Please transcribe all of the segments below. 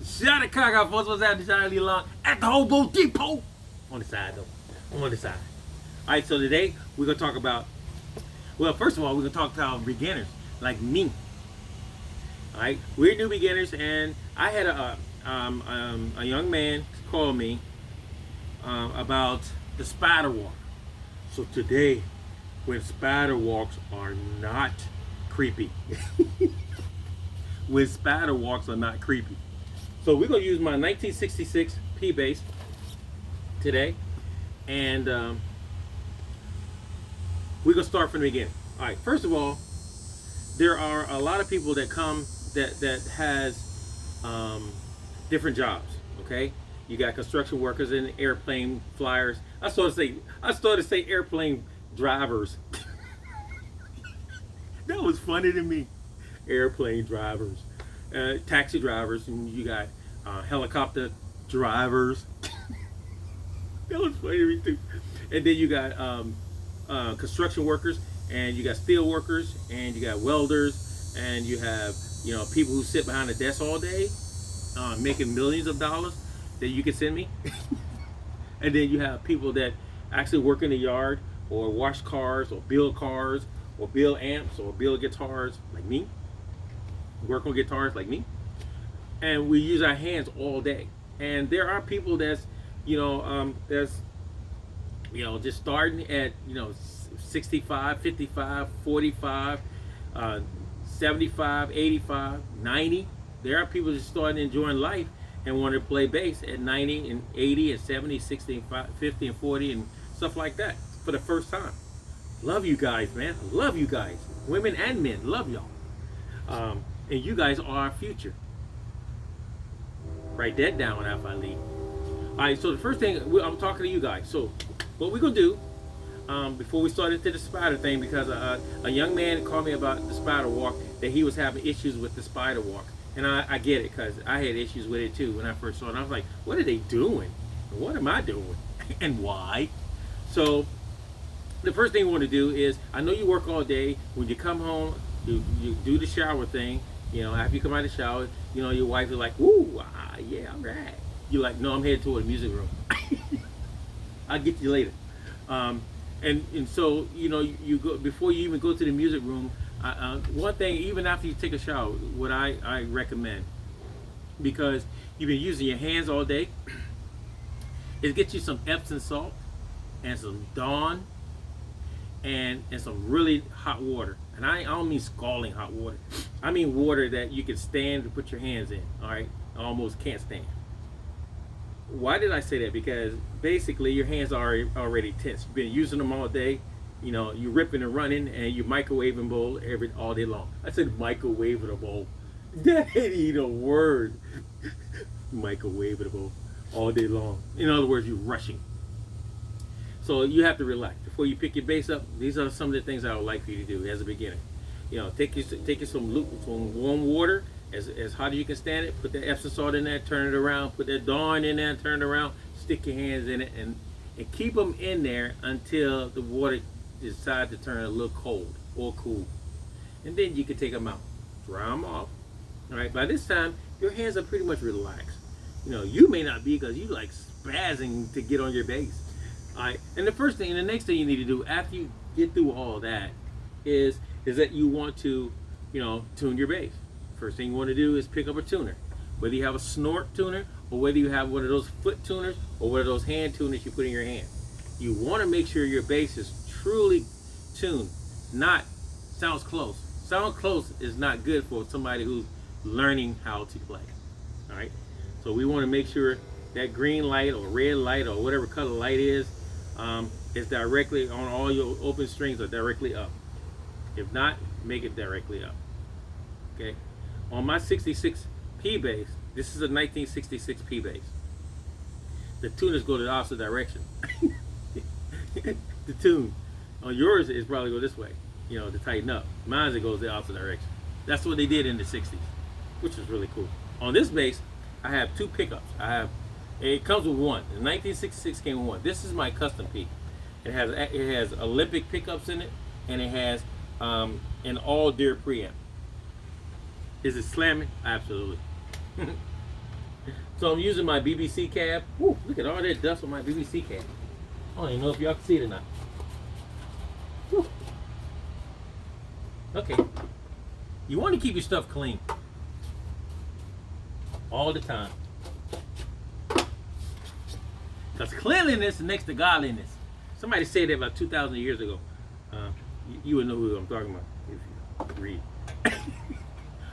Shot at Cock Out, folks. What's happening? Charlie Long at the Hobo Depot. On the side, though. On the side. All right, so today we're going to talk about, well, first of all, we're going to talk about beginners like me. All right, we're new beginners, and I had a young man call me about the spider walk. So today, when spider walks are not creepy. When spider walks are not creepy. So we're going to use my 1966 P-Bass today. And we're going to start from the beginning. All right, first of all, there are a lot of people that come that has different jobs, okay? You got construction workers and airplane flyers. I started to say airplane drivers. That was funny to me. Airplane drivers, taxi drivers, and you got helicopter drivers. That was funny to me too. And then you got construction workers, and you got steel workers, and you got welders, and you have people who sit behind a desk all day, making millions of dollars that you can send me. And then you have people that actually work in the yard or wash cars or build amps or build guitars like me. Work on guitars like me. And we use our hands all day. And there are people that's just starting at 65, 55, 45, 75, 85, 90. There are people just starting enjoying life and want to play bass at 90 and 80 and 70, 60 and 50 and 40 and stuff like that for the first time. Love you guys, man. Love you guys. Women and men, love y'all. And you guys are our future. Write that down after I leave. All right, so the first thing, I'm talking to you guys. So what we're going to do, before we start into the spider thing, because a young man called me about the spider walk, that he was having issues with the spider walk. And I get it, because I had issues with it too when I first saw it. I was like, what are they doing? What am I doing? And why? So the first thing we want to do is, I know you work all day. When you come home, you do the shower thing. After you come out of the shower, your wife is like, "Ooh, yeah, all right." You're like, "No, I'm headed toward the music room." I'll get you later. And so you go before you even go to the music room. One thing, even after you take a shower, what I recommend, because you've been using your hands all day, is get you some Epsom salt and some Dawn and some really hot water. And I don't mean scalding hot water. I mean water that you can stand to put your hands in. All right, I almost can't stand. Why did I say that? Because basically your hands are already tense. You've been using them all day. You're ripping and running, and you microwaving bowl all day long. I said microwaving bowl. That ain't even a word. Microwaving bowl all day long. In other words, you're rushing. So you have to relax before you pick your bass up. These are some of the things I would like for you to do as a beginner. Take you some warm water, as hot as you can stand it. Put the Epsom salt in there, turn it around. Put that Dawn in there, turn it around. Stick your hands in it, and keep them in there until the water decides to turn a little cold or cool. And then you can take them out, dry them off. All right. By this time, your hands are pretty much relaxed. You may not be, because you like spazzing to get on your bass. All right. And the next thing you need to do after you get through all that is that you want to, tune your bass. First thing you want to do is pick up a tuner. Whether you have a snort tuner, or whether you have one of those foot tuners, or one of those hand tuners you put in your hand. You want to make sure your bass is truly tuned, not sounds close. Sound close is not good for somebody who's learning how to play. All right. So we want to make sure that green light or red light or whatever color light is directly on all your open strings, or directly up. If not, make it directly up. Okay. On my 66 P-Bass, this is a 1966 P-Bass. The tuners go to the opposite direction. The tune on yours is probably go this way, to tighten up. Mine's it goes the opposite direction. That's what they did in the 60s, which is really cool. On this bass, I have two pickups. It comes with one. The 1966 came with one. This is my custom P. It has Olympic pickups in it, and it has an all-deer preamp. Is it slamming? Absolutely. So I'm using my BBC cab. Woo, look at all that dust on my BBC cab. I don't even know if y'all can see it or not. Woo. Okay. You want to keep your stuff clean all the time. Because cleanliness is next to godliness. Somebody said that about 2,000 years ago. You would know who I'm talking about if you read.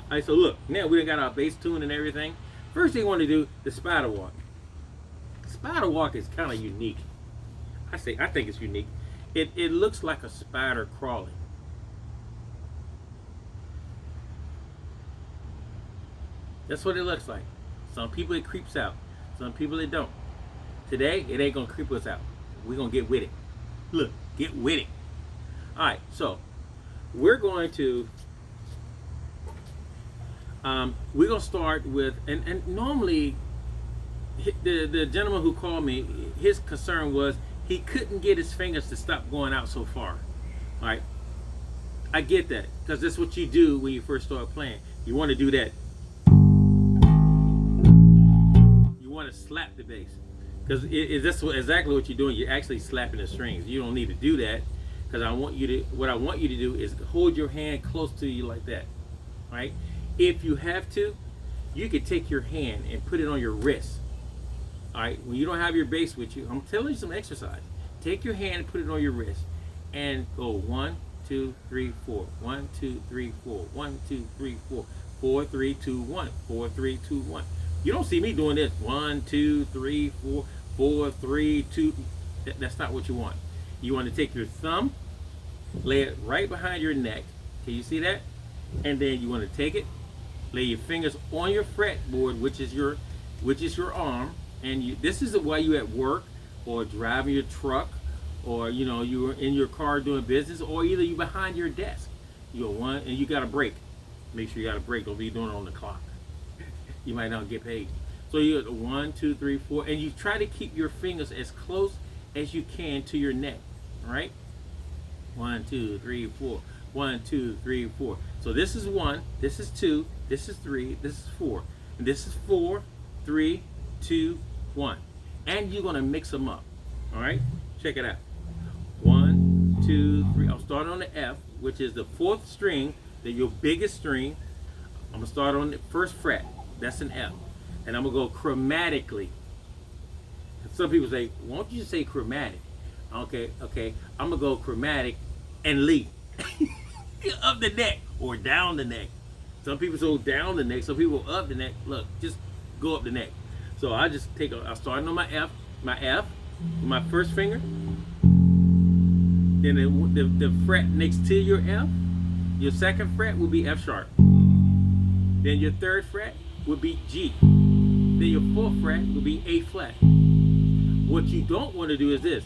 Alright, so look, now we got our bass tune and everything. First thing you want to do, the spider walk. Spider walk is kind of unique. I think it's unique. It looks like a spider crawling. That's what it looks like. Some people it creeps out. Some people it don't. Today, it ain't gonna creep us out. We're gonna get with it. Look, get with it. Alright, so we're going to start with, and normally the gentleman who called me, his concern was he couldn't get his fingers to stop going out so far. All right, I get that, because that's what you do when you first start playing. You want to do that. You want to slap the bass, because that's exactly what you're doing. You're actually slapping the strings. You don't need to do that, because what I want you to do is hold your hand close to you like that. Right? If you have to, you could take your hand and put it on your wrist. All right, when you don't have your bass with you, I'm telling you some exercise. Take your hand and put it on your wrist, and go 1, 2, 3, 4. 1, 2, 3, 4. 1, 2, 3, 4. 4, 3, 2, 1. 4, 3, 2, 1. You don't see me doing this. 1, 2, 3, 4. 4, 3, 2. That's not what you want. You want to take your thumb, lay it right behind your neck. Can you see that? And then you want to take it, lay your fingers on your fretboard, which is your arm, and this is while you at work or driving your truck, or you're in your car doing business, or either you behind your desk. You go one, and you got a break. Make sure you got a break. Don't be doing it on the clock. You might not get paid. So you got 1, 2, 3, 4, and you try to keep your fingers as close as you can to your neck. All right? 1, 2, 3, 4. 1, 2, 3, 4. So this is 1, this is 2, this is 3, this is 4. And this is 4, 3, 2, 1. And you're going to mix them up. All right? Check it out. 1, 2, 3. I'll start on the F, which is the 4th string, your biggest string. I'm going to start on the 1st fret. That's an F. And I'm going to go chromatically. Some people say, won't you say chromatic? Okay. I'm going to go chromatic and lead. Up the neck or down the neck. Some people go down the neck, some people up the neck. Look, just go up the neck. So I just I'm starting on my F, with my 1st finger. Then the fret next to your F, your 2nd fret will be F sharp. Then your 3rd fret will be G. Then your 4th fret will be A flat. What you don't want to do is this.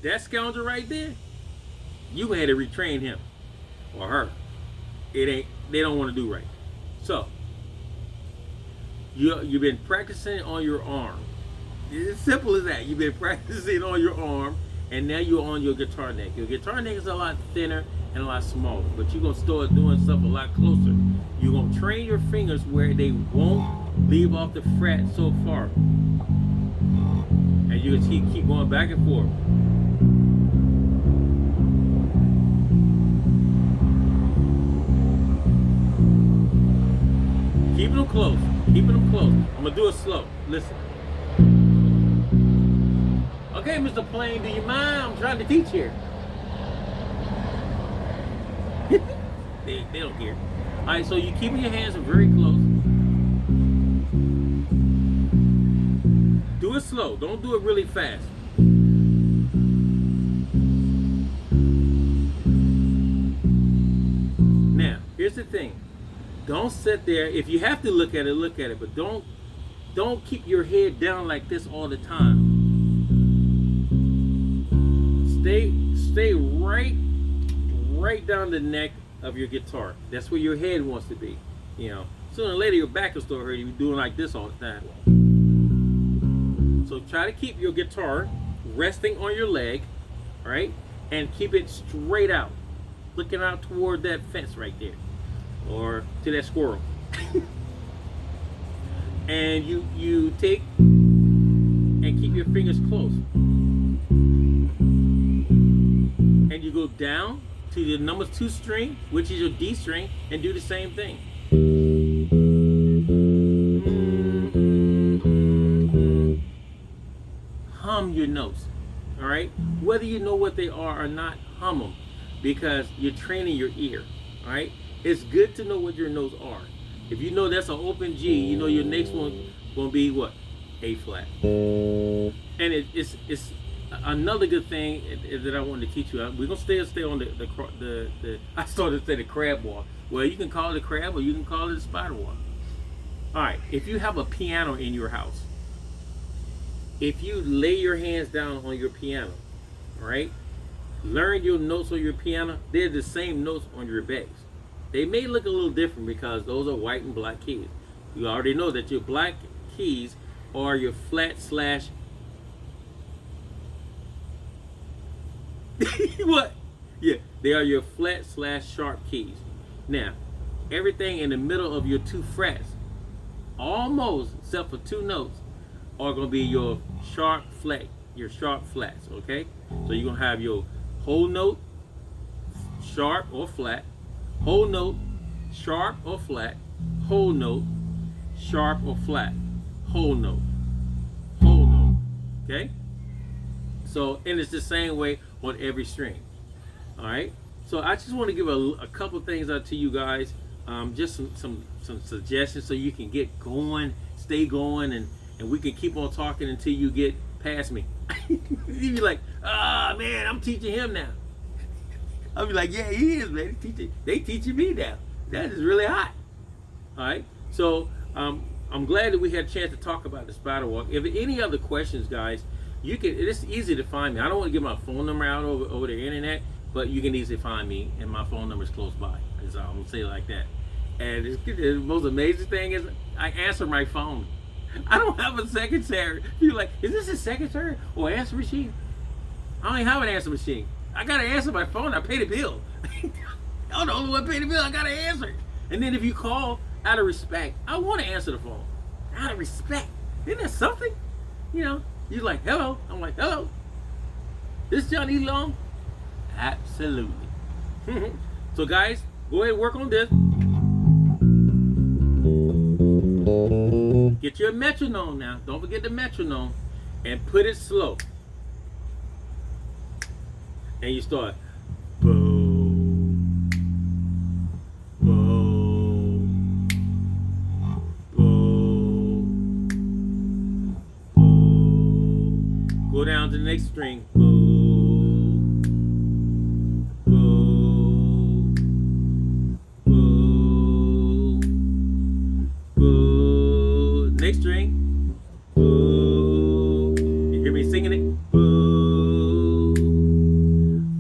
That scoundrel right there, you had to retrain him or her. They don't want to do right. So you've been practicing on your arm. It's simple as that. You've been practicing on your arm, and now you're on your guitar neck. Your guitar neck is a lot thinner and a lot smaller, but you're gonna start doing stuff a lot closer. You're gonna train your fingers where they won't leave off the fret so far, and you can keep going back and forth. Keeping them close. Keeping them close. I'm going to do it slow. Listen. Okay, Mr. Plain, do you mind? I'm trying to teach here. they don't care. All right, so you're keeping your hands very close. Do it slow. Don't do it really fast. Now, here's the thing. Don't sit there. If you have to look at it, but don't keep your head down like this all the time. Stay right down the neck of your guitar. That's where your head wants to be. Sooner or later your back will start hurting. You're doing like this all the time. So try to keep your guitar resting on your leg, all right? And keep it straight out, looking out toward that fence right there, or to that squirrel. And you take and keep your fingers close, and you go down to the number 2 string, which is your D string, and do the same thing. Hum your notes, all right? Whether you know what they are or not, hum them, because you're training your ear, all right? It's good to know what your notes are. If you know that's an open G, you know your next one gonna be what? A flat. And it's another good thing that I wanted to teach you. We're gonna stay on the I started to say the crab walk. Well, you can call it a crab, or you can call it a spider walk. All right. If you have a piano in your house, if you lay your hands down on your piano, all right, learn your notes on your piano. They're the same notes on your bass. They may look a little different because those are white and black keys. You already know that your black keys are your flat slash what? Yeah, they are your flat slash sharp keys. Now, everything in the middle of your 2 frets, almost except for 2 notes, are going to be your sharp flat, your sharp flats, okay? So you're going to have your whole note, sharp or flat, whole note, sharp or flat, whole note, sharp or flat, whole note, okay? So, and it's the same way on every string. All right. So I just want to give a couple things out to you guys, just some suggestions so you can get going, stay going, and we can keep on talking until you get past me. You'd be like, ah, man, I'm teaching him now. I'll be like, yeah, he is, man. They teaching me now. That is really hot. All right. So I'm glad that we had a chance to talk about the spider walk. If any other questions, guys, you can. It's easy to find me. I don't want to give my phone number out over the internet, but you can easily find me, and my phone number is close by. So I'm gonna say it like that. And the most amazing thing is, I answer my phone. I don't have a secretary. You're like, is this a secretary or answer machine? I don't even have an answer machine. I gotta answer my phone. I pay the bill. I'm the only one paying the bill. I gotta answer. And then if you call out of respect, I want to answer the phone. Out of respect, isn't that something? You know. You're like, hello. I'm like, hello. This Johnny Long? Absolutely. So guys, go ahead and work on this. Get your metronome now. Don't forget the metronome. And put it slow. And you start. Boom. Boom. Boom. Boom. Go down to the next string. Boom. Boom. Boom. Boom. Next string. Boom. You hear me singing it? Boom.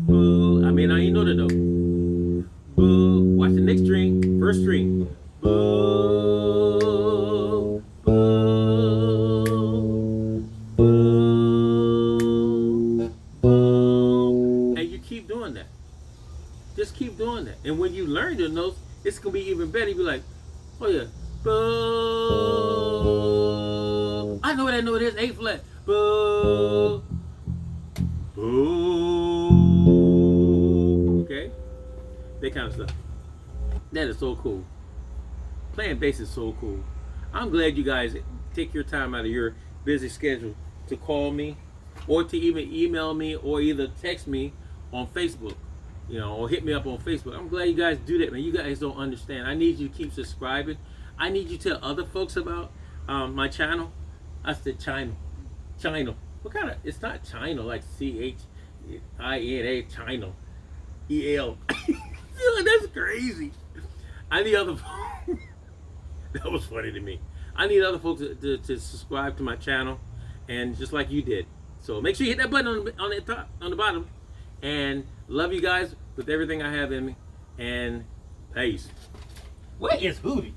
Boom. I mean, now you know the note. Boom. Watch the next string. First string. Boom. Boom. Boom. Boom. And you keep doing that. Just keep doing that. And when you learn your notes, it's going to be even better. You'll be like, oh yeah. Boom. I know what that note is. A flat. Boom. Boom. Okay? That kind of stuff. That is so cool. Playing bass is so cool. I'm glad you guys take your time out of your busy schedule to call me, or to even email me, or either text me on Facebook, you know, or hit me up on Facebook. I'm glad you guys do that, man. You guys don't understand. I need you to keep subscribing. I need you to tell other folks about my channel. I said channel. Channel. What kind of? It's not channel like CHINA channel. EL. That's crazy. I need other. That was funny to me. I need other folks to subscribe to my channel, and just like you did. So make sure you hit that button on the top, on the bottom, and love you guys with everything I have in me. And peace. Where is Hootie?